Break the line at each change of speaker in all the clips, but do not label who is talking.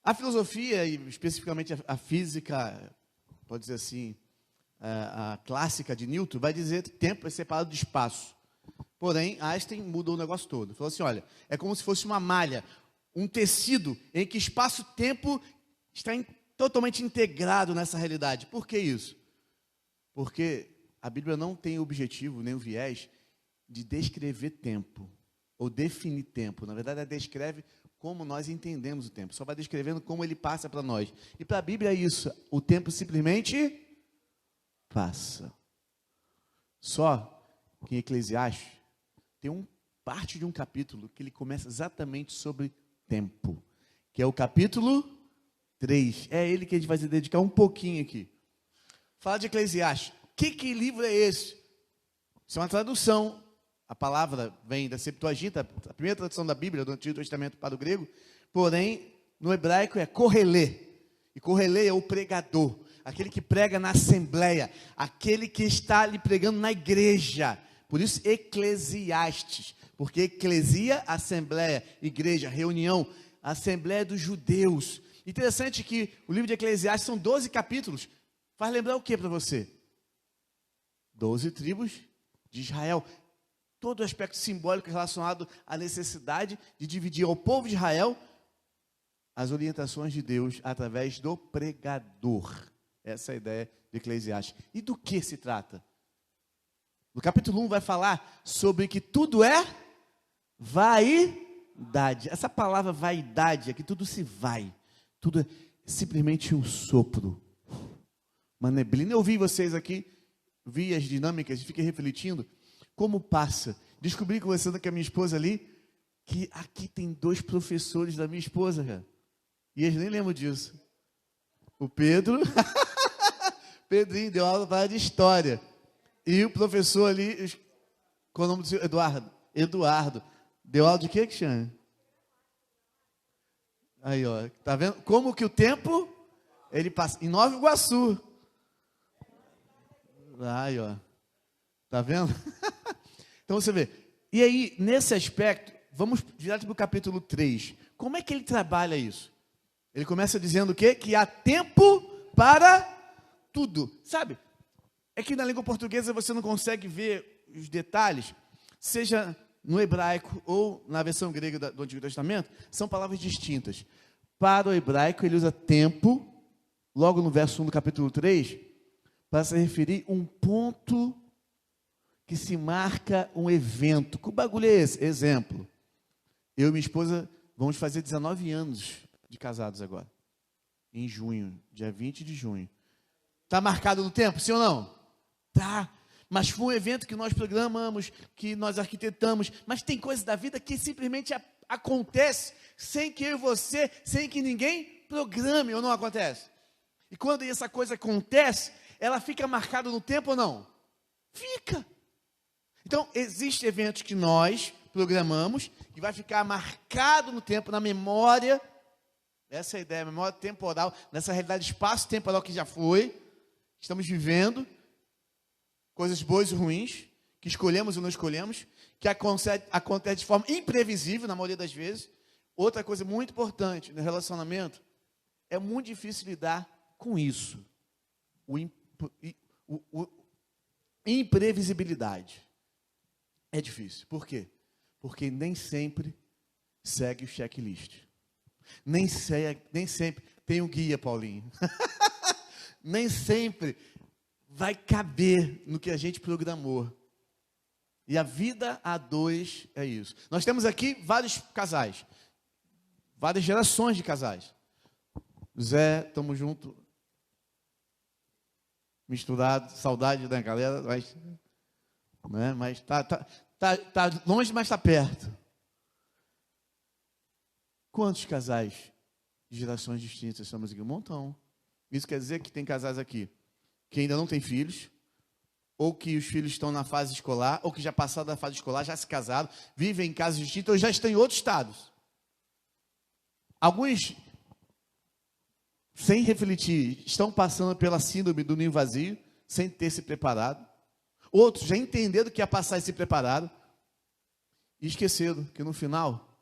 A filosofia, e especificamente a física, pode dizer assim, a clássica de Newton, vai dizer que tempo é separado de espaço. Porém, Einstein mudou o negócio todo. Falou assim, olha, é como se fosse uma malha, um tecido em que espaço-tempo está totalmente integrado nessa realidade. Por que isso? Porque a Bíblia não tem o objetivo, nem o viés, de descrever tempo, ou definir tempo. Na verdade, ela descreve como nós entendemos o tempo. Só vai descrevendo como ele passa para nós. E para a Bíblia é isso. O tempo simplesmente passa. Só que em Eclesiastes tem parte de um capítulo que ele começa exatamente sobre tempo. Que é o capítulo 3. É ele que a gente vai se dedicar um pouquinho aqui. Fala de Eclesiastes. Que livro é esse? Isso é uma tradução. A palavra vem da Septuaginta, a primeira tradução da Bíblia, do Antigo Testamento para o grego. Porém, no hebraico é correlê. E correlê é o pregador. Aquele que prega na assembleia. Aquele que está ali pregando na igreja. Por isso, Eclesiastes. Porque eclesia, assembleia, igreja, reunião. Assembleia dos judeus. Interessante que o livro de Eclesiastes são 12 capítulos. Faz lembrar o que para você? 12 tribos de Israel. Todo o aspecto simbólico relacionado à necessidade de dividir ao povo de Israel as orientações de Deus através do pregador. Essa é a ideia de Eclesiastes. E do que se trata? No capítulo 1 vai falar sobre que tudo é vaidade. Essa palavra vaidade é que tudo se vai. Tudo é simplesmente um sopro. Uma neblina. Eu vi vocês aqui, vi as dinâmicas e fiquei refletindo. Como passa? Descobri conversando com a minha esposa ali, que aqui tem 2 professores da minha esposa, cara. E eles nem lembram disso. O Pedro, Pedrinho, deu aula para de história. E o professor ali, qual é o nome do seu? Eduardo. Deu aula de quê, Cristiane? Aí, ó, tá vendo? Como que o tempo, ele passa. Em Nova Iguaçu. Aí, ó. Tá vendo? Então você vê. E aí, nesse aspecto, vamos direto para o capítulo 3. Como é que ele trabalha isso? Ele começa dizendo o quê? Que há tempo para tudo. Sabe? É que na língua portuguesa você não consegue ver os detalhes, seja no hebraico ou na versão grega do Antigo Testamento, são palavras distintas. Para o hebraico, ele usa tempo, logo no verso 1 do capítulo 3, para se referir a um ponto que se marca um evento. Que bagulho é esse? Exemplo. Eu e minha esposa vamos fazer 19 anos de casados agora. Em junho, dia 20 de junho. Está marcado no tempo, sim ou não? Tá. Mas foi um evento que nós programamos, que nós arquitetamos. Mas tem coisas da vida que simplesmente acontece sem que eu e você, sem que ninguém programe, ou não acontece? E quando essa coisa acontece, ela fica marcada no tempo ou não? Fica. Então, existem eventos que nós programamos, que vai ficar marcado no tempo, na memória, essa é a ideia, memória temporal, nessa realidade espaço-temporal que já foi, estamos vivendo, coisas boas e ruins, que escolhemos ou não escolhemos, que acontece de forma imprevisível, na maioria das vezes. Outra coisa muito importante no relacionamento, é muito difícil lidar com isso, imprevisibilidade. É difícil. Por quê? Porque nem sempre segue o checklist. Nem sempre tem um guia, Paulinho. Nem sempre vai caber no que a gente programou. E a vida a 2 é isso. Nós temos aqui vários casais. Várias gerações de casais. Zé, estamos juntos. Misturado, saudade da galera, mas... Né? Mas tá longe, mas está perto. Quantos casais de gerações distintas estamos aqui? Um montão. Isso quer dizer que tem casais aqui que ainda não têm filhos, ou que os filhos estão na fase escolar, ou que já passaram da fase escolar, já se casaram, vivem em casas distintas, ou já estão em outros estados. Alguns, sem refletir, estão passando pela síndrome do ninho vazio, sem ter se preparado. Outros já entenderam que ia passar e se prepararam. E esqueceram que no final,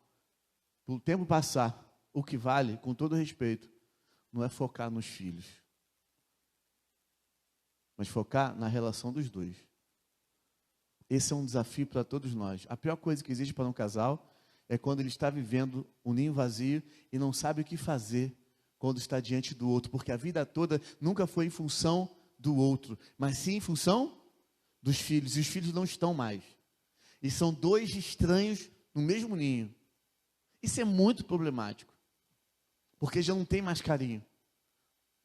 o tempo passar, o que vale, com todo respeito, não é focar nos filhos, mas focar na relação dos dois. Esse é um desafio para todos nós. A pior coisa que existe para um casal é quando ele está vivendo um ninho vazio e não sabe o que fazer quando está diante do outro, porque a vida toda nunca foi em função do outro, mas sim em função dos filhos, e os filhos não estão mais. E são dois estranhos no mesmo ninho. Isso é muito problemático, porque já não tem mais carinho,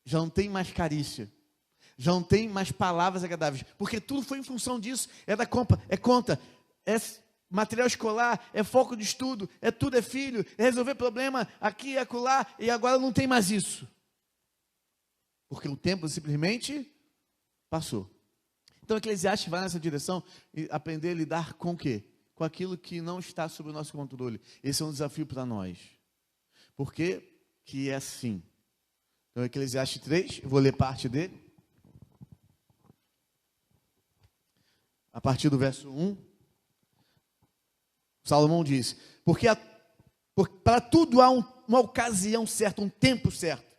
já não tem mais carícia, já não tem mais palavras agradáveis, porque tudo foi em função disso. É da conta, é material escolar, é foco de estudo, tudo é filho, é resolver problema aqui e acolá, e agora não tem mais isso, porque o tempo simplesmente passou. Então, Eclesiastes vai nessa direção e aprender a lidar com o quê? Com aquilo que não está sob o nosso controle. Esse é um desafio para nós. Por quê? Que é assim. Então, Eclesiastes 3, eu vou ler parte dele. A partir do verso 1, Salomão diz: porque para tudo há uma ocasião certa, um tempo certo.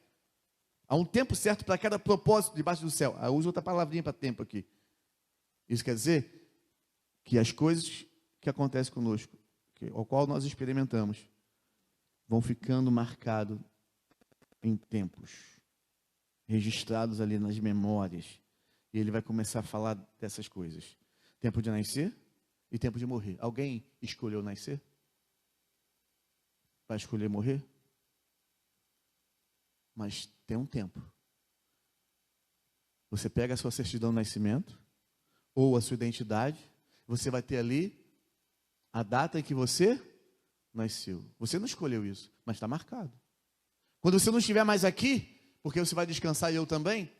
Há um tempo certo para cada propósito debaixo do céu. Eu uso outra palavrinha para tempo aqui. Isso quer dizer que as coisas que acontecem conosco, ao qual nós experimentamos, vão ficando marcados em tempos, registrados ali nas memórias. E ele vai começar a falar dessas coisas. Tempo de nascer e tempo de morrer. Alguém escolheu nascer? Vai escolher morrer? Mas tem um tempo. Você pega a sua certidão de nascimento, ou a sua identidade, você vai ter ali a data em que você nasceu. Você não escolheu isso, mas está marcado. Quando você não estiver mais aqui, porque você vai descansar e eu também,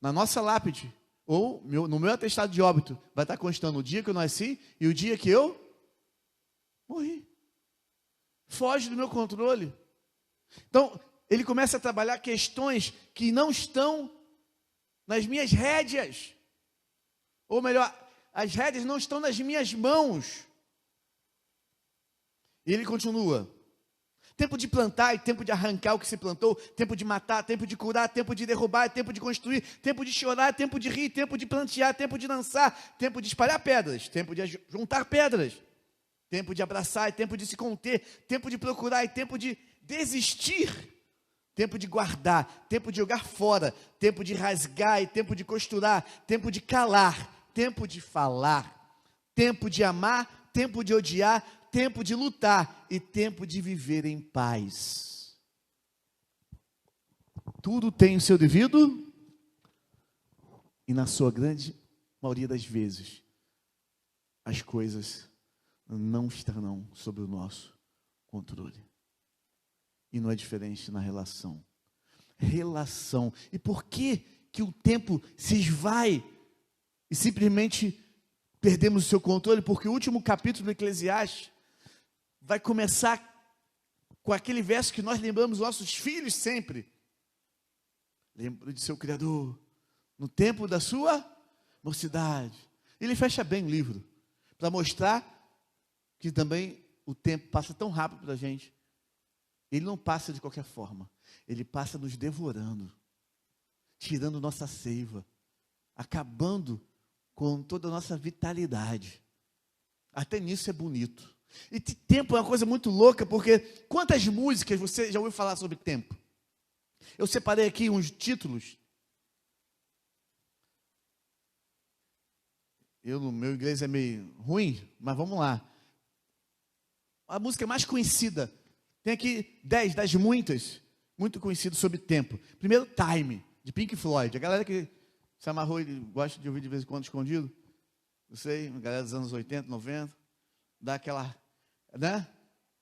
na nossa lápide, ou no meu atestado de óbito, vai estar constando o dia que eu nasci e o dia que eu morri. Foge do meu controle. Então, ele começa a trabalhar questões que não estão nas minhas rédeas. Ou melhor, as rédeas não estão nas minhas mãos. E ele continua: tempo de plantar e tempo de arrancar o que se plantou, tempo de matar, tempo de curar, tempo de derrubar, tempo de construir, tempo de chorar, tempo de rir, tempo de plantear, tempo de lançar, tempo de espalhar pedras, tempo de juntar pedras, tempo de abraçar e tempo de se conter, tempo de procurar e tempo de desistir, tempo de guardar, tempo de jogar fora, tempo de rasgar e tempo de costurar, tempo de calar, tempo de falar, tempo de amar, tempo de odiar, tempo de lutar e tempo de viver em paz. Tudo tem o seu devido e na sua grande maioria das vezes as coisas não estarão sob o nosso controle. E não é diferente na relação. Relação. E por que o tempo se esvai e simplesmente perdemos o seu controle? Porque o último capítulo do Eclesiastes vai começar com aquele verso que nós lembramos nossos filhos sempre. Lembra de seu Criador no tempo da sua mocidade. Ele fecha bem o livro para mostrar que também o tempo passa tão rápido para a gente. Ele não passa de qualquer forma. Ele passa nos devorando, tirando nossa seiva, acabando com toda a nossa vitalidade. Até nisso é bonito. E tempo é uma coisa muito louca, porque quantas músicas você já ouviu falar sobre tempo? Eu separei aqui uns títulos. No meu inglês é meio ruim, mas vamos lá. A música mais conhecida, tem aqui 10 das muitas, muito conhecidas sobre tempo. Primeiro, Time, de Pink Floyd. A galera que se amarrou e gosta de ouvir de vez em quando escondido, não sei, a galera dos anos 80, 90, dá aquela, né?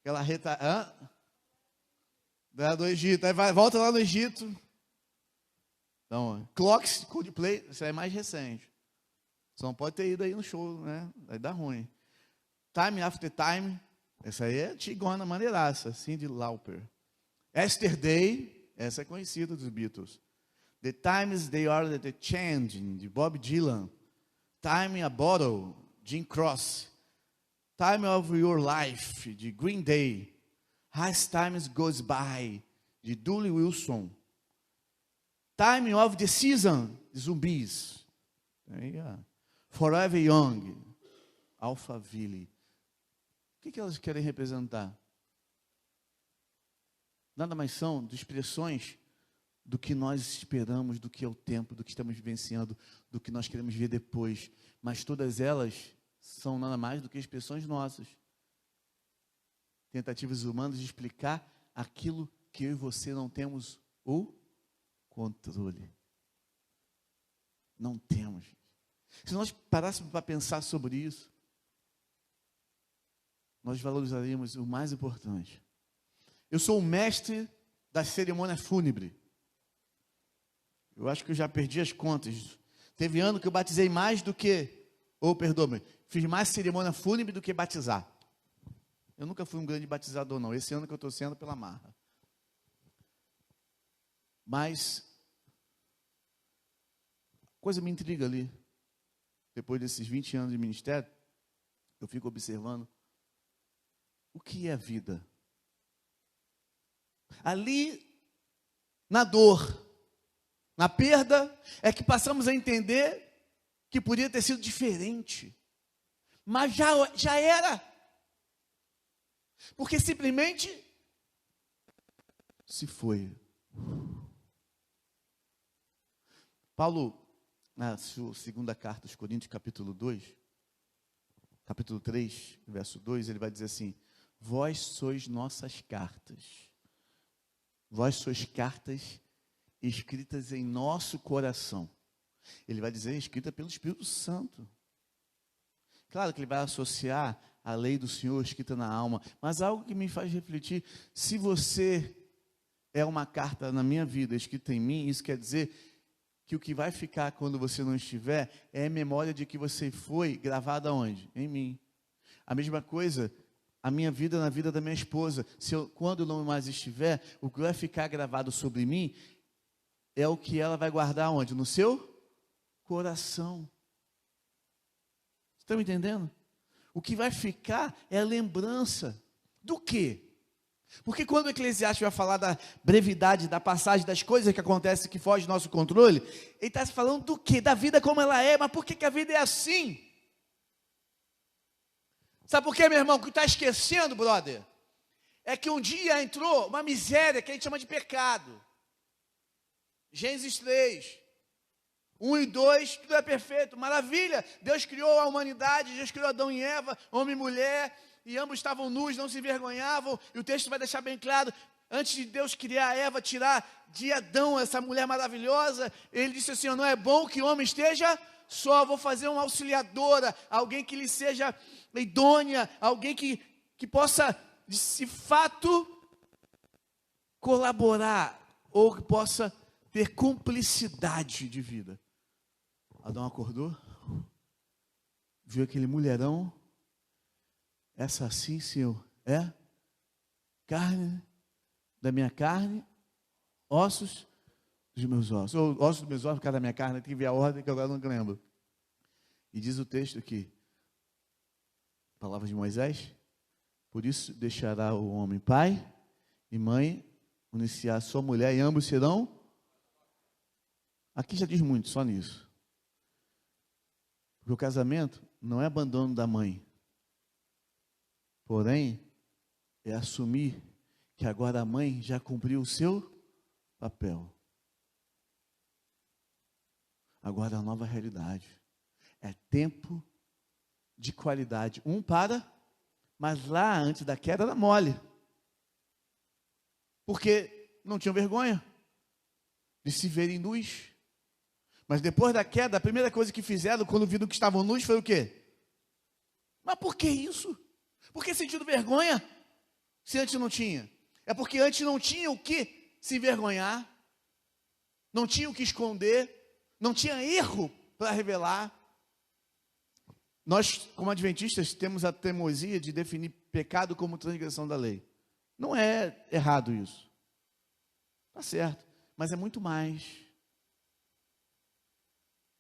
Aquela reta, dá do Egito, aí volta lá no Egito. Então, Clocks, Coldplay, isso é mais recente. Só não pode ter ido aí no show, né? Aí dá ruim. Time After Time, essa aí é antigona, maneiraça, Cyndi Lauper. Yesterday, essa é conhecida dos Beatles. The Times They Are The Changing, de Bob Dylan. Time a Bottle, Jim Croce. Time of Your Life, de Green Day. As Time Goes By, de Dooley Wilson. Time of the Season, de Zumbis. Forever Young, Alphaville. O que elas querem representar? Nada mais são de expressões do que nós esperamos, do que é o tempo, do que estamos vivenciando, do que nós queremos ver depois. Mas todas elas são nada mais do que expressões nossas. Tentativas humanas de explicar aquilo que eu e você não temos o controle. Não temos. Se nós parássemos para pensar sobre isso, nós valorizaríamos o mais importante. Eu sou o mestre da cerimônia fúnebre. Eu acho que eu já perdi as contas. Teve ano que eu batizei mais do que, perdoa-me, fiz mais cerimônia fúnebre do que batizar. Eu nunca fui um grande batizador, não. Esse ano que eu estou sendo pela marra. Mas, coisa me intriga ali. Depois desses 20 anos de ministério, eu fico observando o que é a vida. Ali, na dor, na perda, é que passamos a entender que podia ter sido diferente. Mas já era. Porque simplesmente se foi. Paulo, na sua segunda carta aos Coríntios, capítulo 2, capítulo 3, verso 2, ele vai dizer assim: vós sois nossas cartas. Vós sois cartas escritas em nosso coração. Ele vai dizer escrita pelo Espírito Santo. Claro que ele vai associar a lei do Senhor escrita na alma, mas algo que me faz refletir: se você é uma carta na minha vida escrita em mim, isso quer dizer que o que vai ficar quando você não estiver é a memória de que você foi gravado aonde? Em mim. A mesma coisa, a minha vida na vida da minha esposa. Quando eu não mais estiver, o que vai ficar gravado sobre mim é o que ela vai guardar onde? No seu coração. Você está me entendendo? O que vai ficar é a lembrança do quê? Porque quando o Eclesiastes vai falar da brevidade, da passagem, das coisas que acontecem que fogem do nosso controle, ele está falando do quê? Da vida como ela é. Mas por que a vida é assim? Sabe por quê, meu irmão? O que está esquecendo, brother, é que um dia entrou uma miséria que a gente chama de pecado. Gênesis 3, 1 e 2, tudo é perfeito, maravilha. Deus criou a humanidade, Deus criou Adão e Eva, homem e mulher, e ambos estavam nus, não se envergonhavam. E o texto vai deixar bem claro: antes de Deus criar Eva, tirar de Adão essa mulher maravilhosa, ele disse assim: não é bom que o homem esteja só, vou fazer uma auxiliadora, alguém que lhe seja idônea, alguém que possa, de fato, colaborar, ou que possa ter cumplicidade de vida. Adão acordou, viu aquele mulherão. Essa assim, Senhor, é carne da minha carne, ossos dos meus ossos. Ou ossos dos meus ossos, por causa da minha carne, tem que ver a ordem que eu agora não lembro. E diz o texto aqui, palavras de Moisés: por isso deixará o homem pai e mãe, unir-se-á a sua mulher, e ambos serão. Aqui já diz muito, só nisso. Porque o casamento não é abandono da mãe. Porém, é assumir que agora a mãe já cumpriu o seu papel. Agora é a nova realidade. É tempo de qualidade. Mas lá antes da queda era mole. Porque não tinham vergonha de se verem nus. Mas depois da queda, a primeira coisa que fizeram quando viram que estavam nus foi o quê? Mas por que isso? Por que sentindo vergonha? Se antes não tinha. É porque antes não tinha o que se envergonhar, não tinha o que esconder, não tinha erro para revelar. Nós, como adventistas, temos a teimosia de definir pecado como transgressão da lei. Não é errado isso. Está certo, mas é muito mais.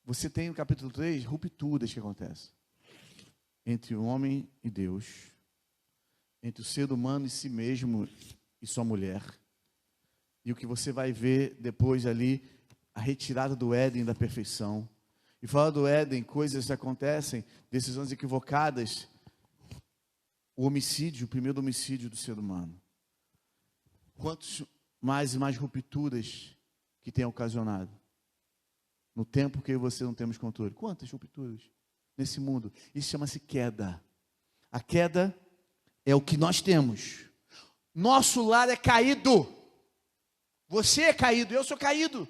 Você tem no capítulo 3 rupturas que acontecem entre o homem e Deus. entre o ser humano e si mesmo e sua mulher. E o que você vai ver depois ali, a retirada do Éden da perfeição. E fora do Éden, coisas acontecem, decisões equivocadas, o homicídio, o primeiro homicídio do ser humano. Quantos mais e mais rupturas que tem ocasionado? No tempo que eu e você não temos controle. Quantas rupturas nesse mundo? Isso chama-se queda. A queda é o que nós temos. Nosso lar é caído. Você é caído, eu sou caído.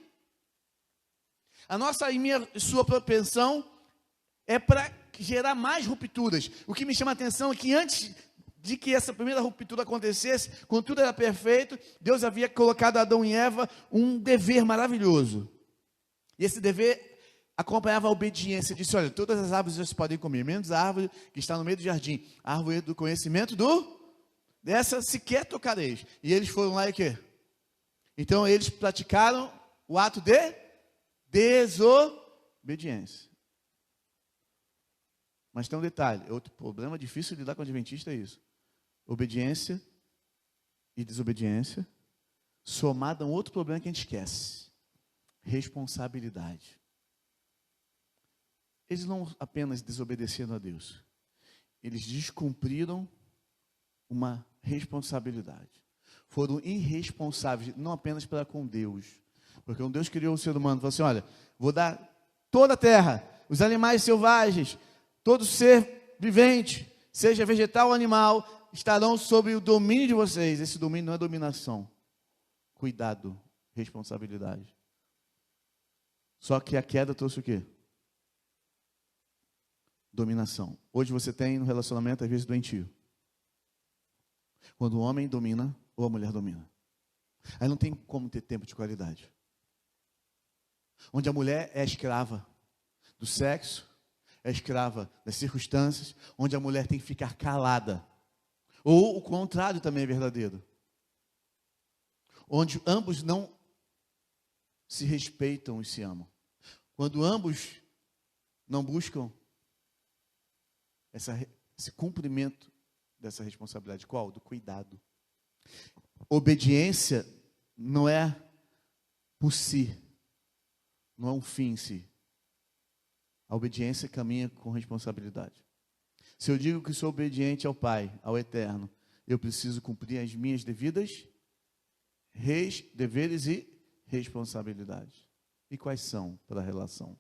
A nossa e minha sua propensão é para gerar mais rupturas. O que me chama a atenção é que antes de que essa primeira ruptura acontecesse, quando tudo era perfeito, Deus havia colocado a Adão e Eva um dever maravilhoso. E esse dever acompanhava a obediência. Disse, olha, todas as árvores vocês podem comer, menos a árvore que está no meio do jardim. A árvore do conhecimento dessa sequer tocareis. E eles foram lá e o quê? Então eles praticaram o ato de desobediência. Mas tem um detalhe, outro problema difícil de lidar com o adventista é isso. Obediência e desobediência, somado a um outro problema que a gente esquece. Responsabilidade. Eles não apenas desobedeceram a Deus, eles descumpriram uma responsabilidade. Foram irresponsáveis, não apenas para com Deus, porque quando Deus criou o ser humano, falou assim, olha, vou dar toda a terra, os animais selvagens, todo ser vivente, seja vegetal ou animal, estarão sob o domínio de vocês. Esse domínio não é dominação. Cuidado, responsabilidade. Só que a queda trouxe o quê? Dominação. Hoje você tem no relacionamento, às vezes, doentio. Quando o homem domina, ou a mulher domina. Aí não tem como ter tempo de qualidade. Onde a mulher é escrava do sexo, é escrava das circunstâncias, onde a mulher tem que ficar calada. Ou o contrário também é verdadeiro. Onde ambos não se respeitam e se amam. Quando ambos não buscam esse cumprimento dessa responsabilidade. Qual? Do cuidado. Obediência não é por si. Não é um fim em si. A obediência caminha com responsabilidade. Se eu digo que sou obediente ao Pai, ao Eterno, eu preciso cumprir as minhas devidas deveres e responsabilidades. E quais são para a relação?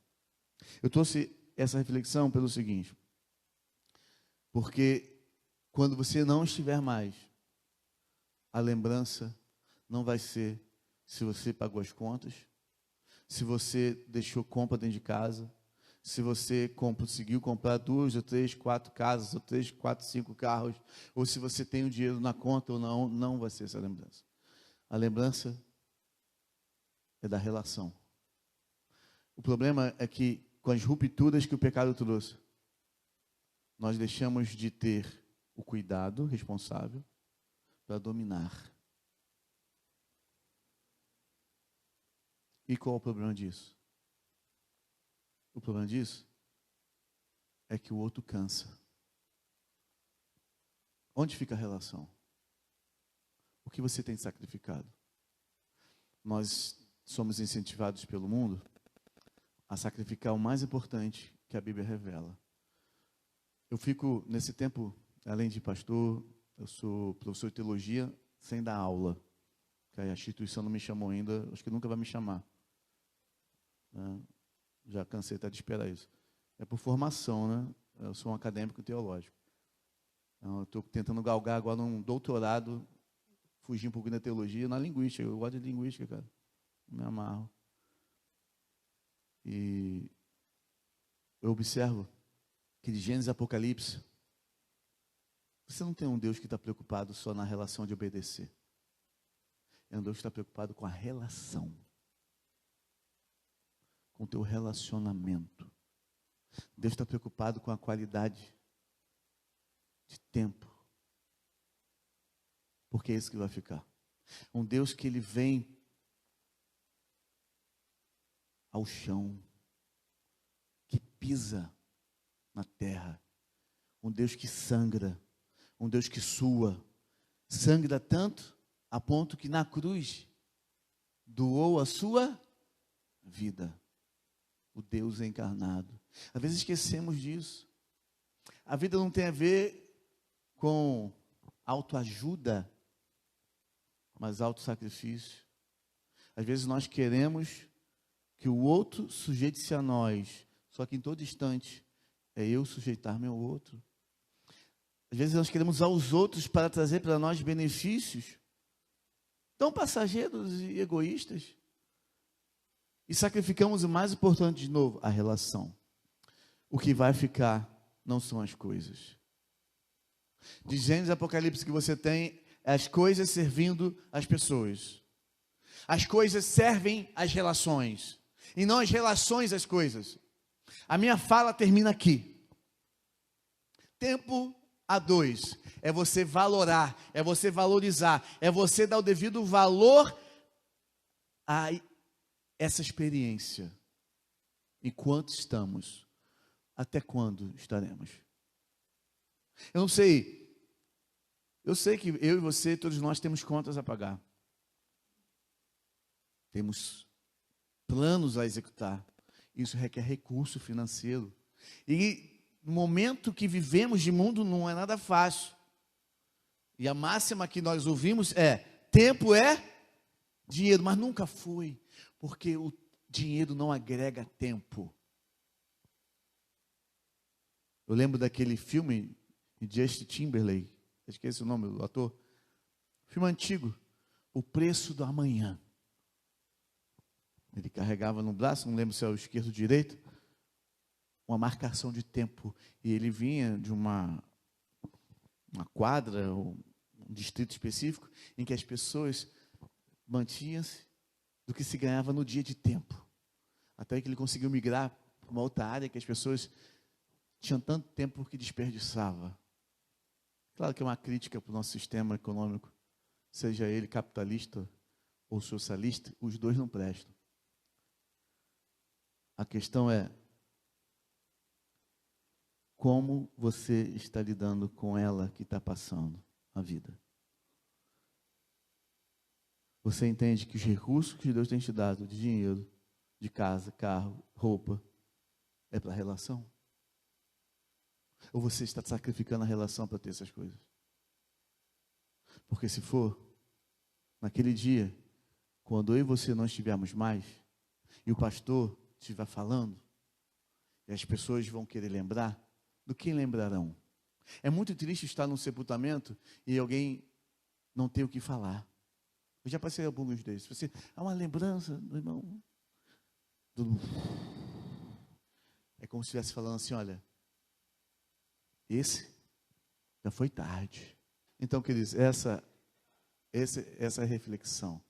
Eu trouxe essa reflexão pelo seguinte. Porque quando você não estiver mais, a lembrança não vai ser se você pagou as contas, se você deixou compra dentro de casa, se você conseguiu comprar 2 ou 3, 4 casas, ou 3, 4, 5 carros, ou se você tem o dinheiro na conta ou não, não vai ser essa lembrança. A lembrança é da relação. O problema é que, com as rupturas que o pecado trouxe, nós deixamos de ter o cuidado responsável para dominar. E qual é o problema disso? O problema disso é que o outro cansa. Onde fica a relação? O que você tem sacrificado? Nós somos incentivados pelo mundo a sacrificar o mais importante que a Bíblia revela. Eu fico, nesse tempo, além de pastor, eu sou professor de teologia sem dar aula. Que a instituição não me chamou ainda, acho que nunca vai me chamar. Já cansei até de esperar isso. É por formação, né? Eu sou um acadêmico teológico. Então, eu estou tentando galgar agora um doutorado, fugir um pouquinho da teologia, na linguística. Eu gosto de linguística, cara. Me amarro. E eu observo que de Gênesis e Apocalipse, você não tem um Deus que está preocupado só na relação de obedecer. É um Deus que está preocupado com a relação. Com o teu relacionamento. Deus está preocupado com a qualidade de tempo. Porque é isso que vai ficar. Um Deus que ele vem ao chão, que pisa na terra. Um Deus que sangra. um Deus que sua, sangra tanto a ponto que na cruz doou a sua vida. O Deus encarnado. Às vezes esquecemos disso. A vida não tem a ver com autoajuda, mas autossacrifício. Às vezes nós queremos que o outro sujeite-se a nós, só que em todo instante é eu sujeitar-me ao outro. Às vezes nós queremos usar os outros para trazer para nós benefícios tão passageiros e egoístas. E sacrificamos o mais importante de novo, a relação. O que vai ficar não são as coisas. De Gênesis e Apocalipse que você tem as coisas servindo as pessoas. As coisas servem as relações. E não as relações às coisas. A minha fala termina aqui. Tempo a dois. É você valorar, é você valorizar, é você dar o devido valor a essa experiência. Enquanto estamos, até quando estaremos? Eu não sei. Eu sei que eu e você, todos nós temos contas a pagar. Temos planos a executar. Isso requer recurso financeiro. E no momento que vivemos de mundo não é nada fácil. E a máxima que nós ouvimos é: tempo é dinheiro, mas nunca foi. Porque o dinheiro não agrega tempo. Eu lembro daquele filme de Justin Timberlake, esqueci o nome do ator, filme antigo, O Preço do Amanhã. Ele carregava no braço, não lembro se é o esquerdo ou o direito, uma marcação de tempo. E ele vinha de uma quadra, ou um distrito específico, em que as pessoas mantinham-se do que se ganhava no dia de tempo. Até que ele conseguiu migrar para uma outra área que as pessoas tinham tanto tempo que desperdiçava. Claro que é uma crítica para o nosso sistema econômico, seja ele capitalista ou socialista, os dois não prestam. A questão é como você está lidando com ela que está passando a vida. Você entende que os recursos que Deus tem te dado, de dinheiro, de casa, carro, roupa, é para a relação? Ou você está sacrificando a relação para ter essas coisas? Porque se for, naquele dia, quando eu e você não estivermos mais, e o pastor estiver falando, e as pessoas vão querer lembrar, do que lembrarão? É muito triste estar num sepultamento e alguém não ter o que falar. Eu já passei alguns desses. Você, há uma lembrança do irmão. É como se estivesse falando assim, olha, esse já foi tarde. Então, queridos, essa é a reflexão.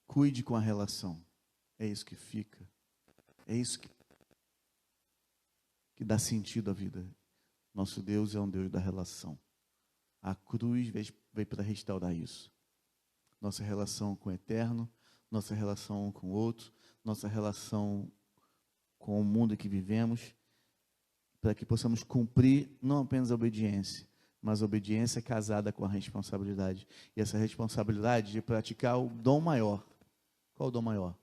Cuide com a relação. É isso que fica. É isso que dá sentido à vida. Nosso Deus é um Deus da relação. A cruz veio para restaurar isso. Nossa relação com o eterno, nossa relação com o outro, nossa relação com o mundo que vivemos, para que possamos cumprir não apenas a obediência, mas a obediência casada com a responsabilidade. E essa responsabilidade de praticar o dom maior. Qual o dom maior?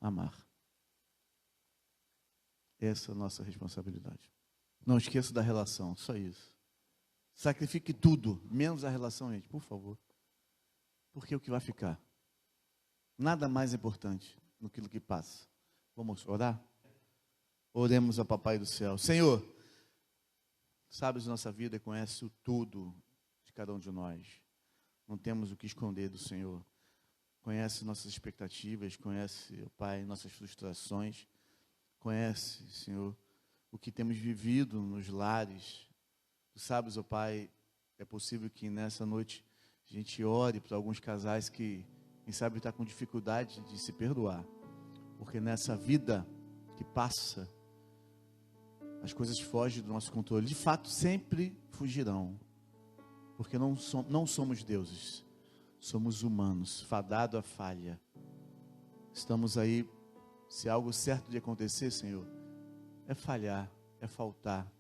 Amar. Essa é a nossa responsabilidade. Não esqueça da relação, só isso. Sacrifique tudo, menos a relação, gente, por favor. Porque o que vai ficar? Nada mais importante do que o que passa. Vamos orar? Oremos ao Papai do Céu. Senhor, sabes nossa vida e conhece o tudo de cada um de nós. Não temos o que esconder do Senhor. Conhece nossas expectativas, conhece, ó Pai, nossas frustrações. Conhece, Senhor, o que temos vivido nos lares. Tu sabes, ó Pai, é possível que nessa noite a gente ore para alguns casais que, quem sabe, está com dificuldade de se perdoar. Porque nessa vida que passa, as coisas fogem do nosso controle. De fato, sempre fugirão. Porque não somos deuses. Somos humanos, fadados à falha. Estamos aí, se algo certo de acontecer, Senhor, é falhar, é faltar.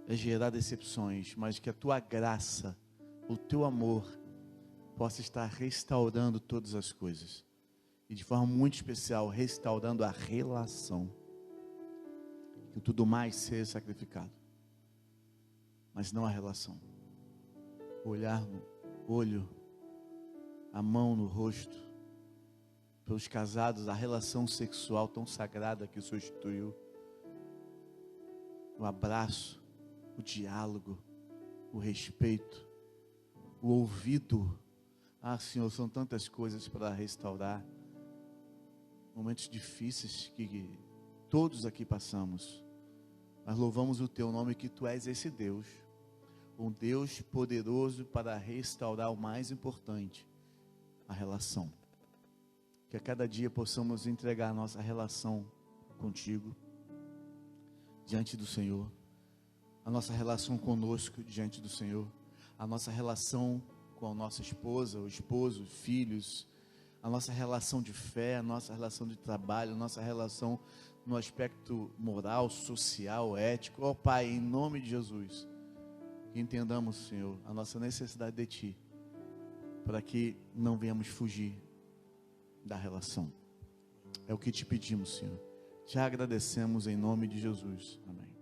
é gerar decepções, mas que a tua graça, o teu amor, possa estar restaurando todas as coisas. E de forma muito especial, restaurando a relação. Que tudo mais seja sacrificado, mas não a relação. O olhar no olho, a mão no rosto. Pelos casados, a relação sexual tão sagrada que o Senhor instituiu. O abraço, o diálogo, o respeito, o ouvido. Ah, Senhor, são tantas coisas para restaurar. Momentos difíceis que todos aqui passamos. Mas louvamos o teu nome, que tu és esse Deus. Um Deus poderoso para restaurar o mais importante, a relação. Que a cada dia possamos entregar a nossa relação contigo, diante do Senhor. A nossa relação conosco, diante do Senhor. A nossa relação com a nossa esposa, o esposo, filhos. A nossa relação de fé, a nossa relação de trabalho, a nossa relação no aspecto moral, social, ético. Ó Pai, em nome de Jesus, que entendamos, Senhor, a nossa necessidade de Ti, para que não venhamos fugir da relação. É o que te pedimos, Senhor. Te agradecemos em nome de Jesus. Amém.